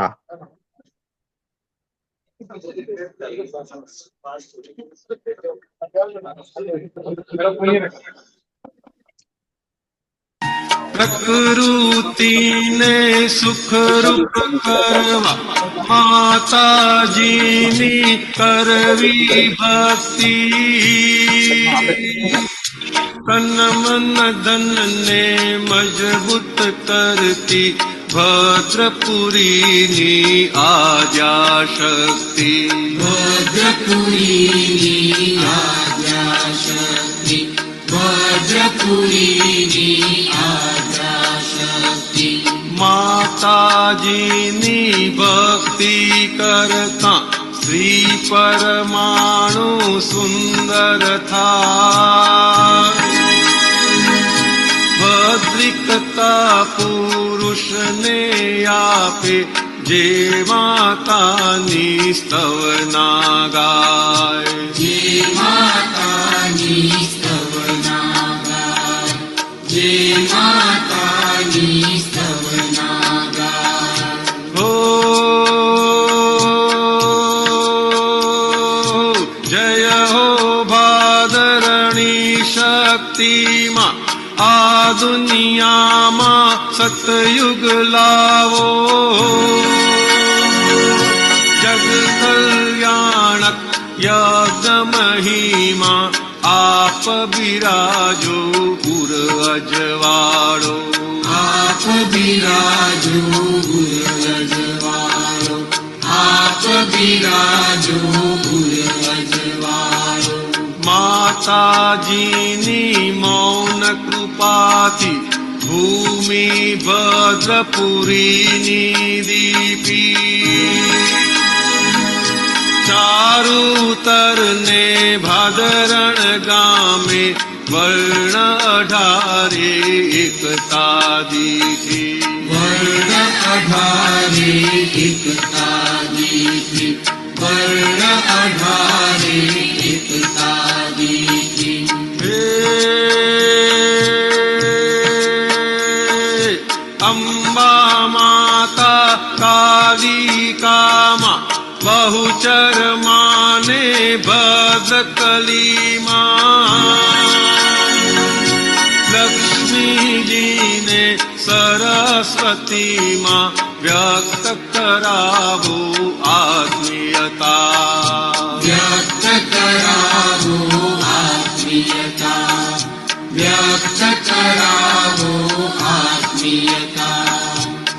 હા. પ્રકૃતિને સુખરૂપ કરવા માતાજીની કરવી ભક્તિ, તન મન ધન ને મજબૂત કરતી ભદ્રપુરીની આદ્યા શક્તિ, ભદ્રપુરીની આદ્યા શક્તિ, ભદ્રપુરીની આદ્યા શક્તિ. માતાજીની ભક્તિ કરતા શ્રી પરમાણુ સુંદર થાય, ભદ્રિકતા પુરુષને આપે જે માતાની સ્તવના ગાય, જે માતાની સ્તવના ગાય, જે માતાની સ્તવના ગાય. હો જય હો ભાદરણી શક્તિમાં, આ દુનિયામાં સતયુગ લાવો, જગ કલ્યાણક યજ્ઞ મહિમા આપ બિરાજો પૂર્વજવાળો, આપ બિરાજો પૂર્વજવાળો, આપ બિરાજો પૂર્વજવાળો. માતાજીની મૌન કૃપાથી ભૂમિ ભદ્રપુરીની દીપી, ચારુતર ને ભાદરણ ગામે વર્ણ 18 એકતા દીધી, વર્ણ 18 એકતા દીધી, વર્ણ 18 એકતા દીધી. હે અંબા માતા કાલિકામાં, બહુચર માને ભદ્રકલીમાં, લક્ષ્મીજીને સરસ્વતીમાં વ્યક્ત કરાવો આત્મીયતા, વ્યક્ત કરાવો આત્મીયતા, વ્યક્ત કરાવો આત્મીયતા.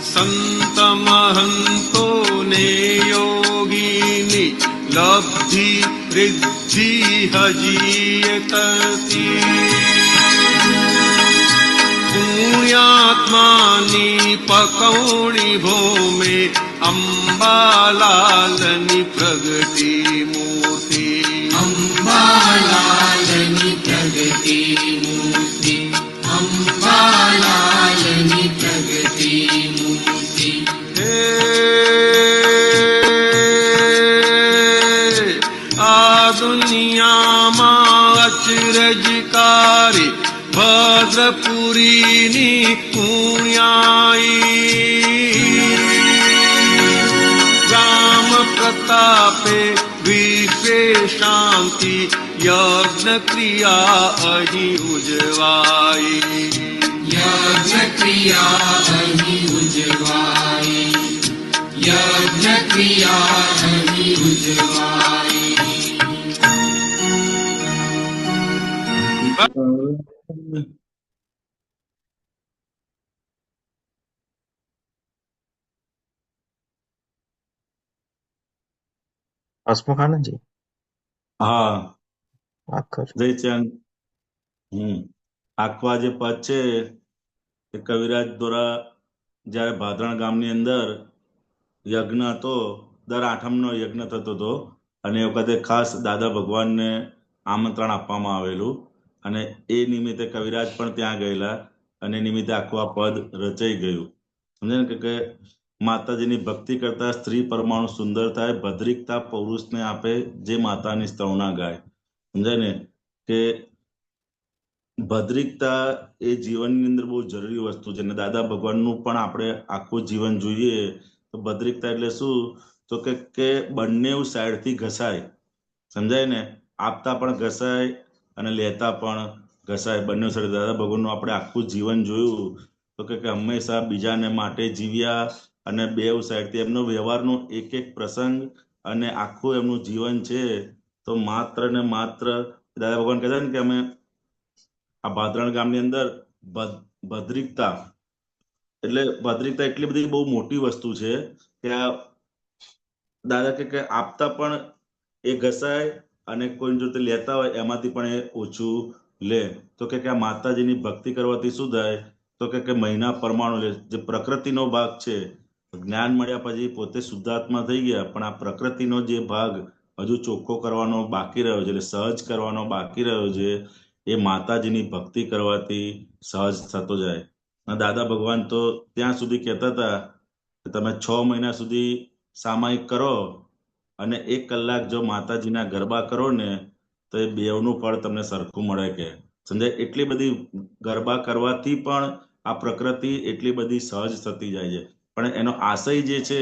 સંત મહંતોને યોગીની લબ્ધિ રિદ્ધિ હજી કરતી, પુણ્યાત્માની પકૌણી ભૂમે અંબાલાલની પ્રગતિ મૂર્તિ, અંબાલાલની પ્રગતિ મૂર્તિ, અંબાલાલની પ્રગતિ મૂર્તિ. હે આ દુનિયામાં અચરજકારી ભદ્રપુરીની પુણ્યાઈ, રામ પ્રતાપે વિશ્વે શાંતિ યજ્ઞ ક્રિયા અહીં ઉજવાઈ, યજ્ઞ ક્રિયા અહીં ઉજવાઈ, યજ્ઞ ક્રિયા અહીં ઉજવાઈ. હસમુખ આનંદજી હા, વાત કર. જયચંદ. આખવા જે પદ છે એ કવિરાજ દ્વારા જ્યારે ભાદરણ ગામની અંદર યજ્ઞ હતો, દર આઠમનો યજ્ઞ થતો હતો, અને એ વખતે ખાસ દાદા ભગવાનને આમંત્રણ આપવામાં આવેલું, અને એ નિમિત્તે કવિરાજ પણ ત્યાં ગયેલા, અને નિમિત્તે આખું આ પદ રચાઈ ગયું. સમજે ને કે માતાજીની ભક્તિ કરતા સ્ત્રી પરમાણુ સુંદર થાય, ભદ્રિકતા પૌરુષને આપે જે માતાની સ્તવના ગાય. સમજાય ને કે ભદ્રિકતા એ જીવનની અંદર બહુ જરૂરી વસ્તુ છે, અને દાદા ભગવાનનું પણ આપણે આખું જીવન જોઈએ તો ભદ્રિકતા એટલે શું? તો કે બંને સાઈડથી ઘસાય, સમજાય ને? આપતા પણ ઘસાય અને લેતા પણ ઘસાય, બંને સાઈડ. દાદા ભગવાનનું આપણે આખું જીવન જોયું તો કે હંમેશા બીજાને માટે જીવ્યા અને બેઉ સાઈડથી એમનો વ્યવહારનો એક એક પ્રસંગ અને આખું એમનું જીવન છે તો માત્ર ને માત્ર દાદા ભગવાન કહેતા ને કે અમે આ ભાદરણ ગામની અંદર ભદ્રિકતા એટલી બધી બહુ મોટી વસ્તુ છે કે આ દાદા કે આપતા પણ એ ઘસાય અને કોઈ જો લેતા હોય એમાંથી પણ એ ઓછું લે. તો કે આ માતાજીની ભક્તિ કરવાથી શું થાય? તો કે મહિના પરમાણુ લે. જે પ્રકૃતિનો ભાગ છે, જ્ઞાન મળ્યા પછી પોતે શુદ્ધાત્મા થઈ ગયા, પણ આ પ્રકૃતિનો જે ભાગ હજુ ચોખ્ખો કરવાનો બાકી રહ્યો છે, એટલે સહજ કરવાનો બાકી રહ્યો છે, એ માતાજીની ભક્તિ કરવાથી સહજ થતો જાય. દાદા ભગવાન તો ત્યાં સુધી કહેતા હતા કે તમે 6 મહિના સુધી સામાયિક કરો અને 1 કલાક જો માતાજીના ગરબા કરો ને તો એ બેવનું ફળ તમને સરખું મળે કે સમજાય. એટલી બધી ગરબા કરવાથી પણ આ પ્રકૃતિ એટલી બધી સહજ થતી જાય છે. પણ એનો આશય જે છે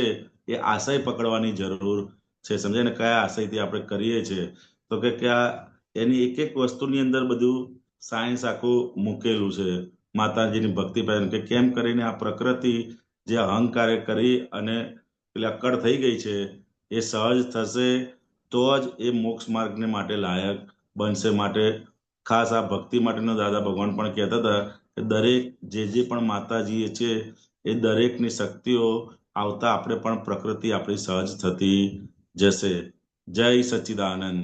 એ આશય પકડવાની જરૂર છે, સમજાય ને? કયા આશયથી આપણે કરીએ છીએ તો કે એની એક એક વસ્તુની અંદર બધું સાયન્સ આખું મૂકેલું છે માતાજીની ભક્તિ પર, કે કેમ કરીને આ પ્રકૃતિ જે અહંકારે કરી અને પેલી અક્કડ થઈ ગઈ છે એ સહજ થશે તો જ એ મોક્ષ માર્ગને માટે લાયક બનશે. માટે ખાસ આ ભક્તિ માટેનો દાદા ભગવાન પણ કહેતા હતા કે દરેક જે પણ માતાજી છે એ દરેકની શક્તિઓ આવતા આપણે પણ પ્રકૃતિ આપણી સહજ થતી જશે. જય સચ્ચિદાનંદ.